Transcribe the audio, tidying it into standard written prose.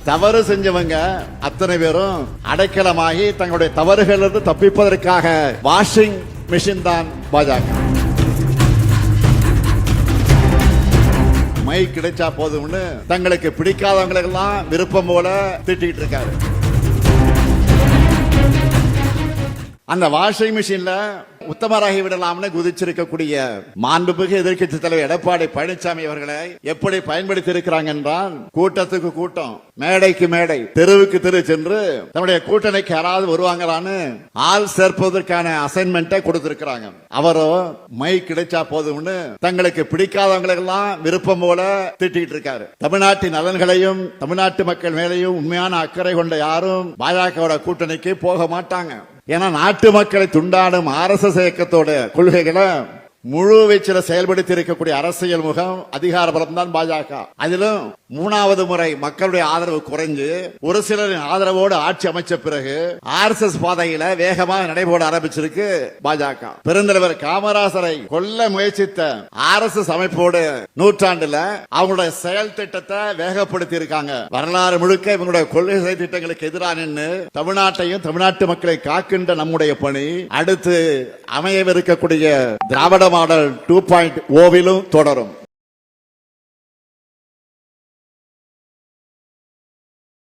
தவறு செஞ்சவங்க அத்தனை பேரும் அடைக்கலமாகி தங்களுடைய தவறுகளிலிருந்து தப்பிப்பதற்காக வாஷிங் மிஷின் தான் பாஜக. மை கிடைச்சா போதும்னு தங்களுக்கு பிடிக்காதவங்களுக்கெல்லாம் விருப்பம் போல திட்டிட்டு இருக்காரு. அந்த வாஷிங் மிஷின்ல உத்தமராகி விடலாம்னு குதிச்சிருக்கக்கூடிய மாண்புமிகு எதிர்க்கட்சி தலைவர் எடப்பாடி பழனிசாமி அவர்களை எப்படி பயன்படுத்தி இருக்கிறாங்க என்றால், கூட்டத்துக்கு கூட்டம், மேடைக்கு மேடை, தெருவுக்கு தெரு சென்று தன்னுடைய கூட்டணிக்கு யாராவது வருவாங்களான்னு ஆள் சேர்ப்பதற்கான அசைன்மெண்ட்டை கொடுத்திருக்கிறாங்க. அவரோ மை கிடைச்சா போதும்னு தங்களுக்கு பிடிக்காதவங்களுக்கெல்லாம் விருப்பம் போல திட்டிட்டு இருக்காரு. தமிழ்நாட்டின் நலன்களையும் தமிழ்நாட்டு மக்கள் மேலையும் உண்மையான அக்கறை கொண்ட யாரும் பாஜக கூட்டணிக்கு போக மாட்டாங்க. ஏன்னா நாட்டு மக்களை துண்டாடும் RSS இயக்கத்தோட கொள்கைகளை முழு வீச்சில் செயல்படுத்தி இருக்கக்கூடிய அரசியல் முகம் அதிகார பலம் தான் பாஜக. அதிலும் 3வது முறை மக்களுடைய ஆதரவு குறைஞ்சு ஒரு சிலரின் ஆதரவோடு ஆட்சி அமைச்ச பிறகு RSS பாதையில வேகமாக நடைபோட ஆரம்பிச்சிருக்கு பாஜக. பெருந்தலைவர் காமராசரை கொல்ல முயற்சித்த RSS அமைப்போடு நூற்றாண்டுல அவங்களுடைய செயல் திட்டத்தை வேகப்படுத்தி இருக்காங்க. வரலாறு முழுக்க இவங்களுடைய கொள்கை செயல் திட்டங்களுக்கு எதிராக நின்று தமிழ்நாட்டையும் தமிழ்நாட்டு மக்களை காக்கின்ற நம்முடைய பணி அடுத்து அமையவிருக்கக்கூடிய திராவிட மாடல் 2.0 தொடரும்.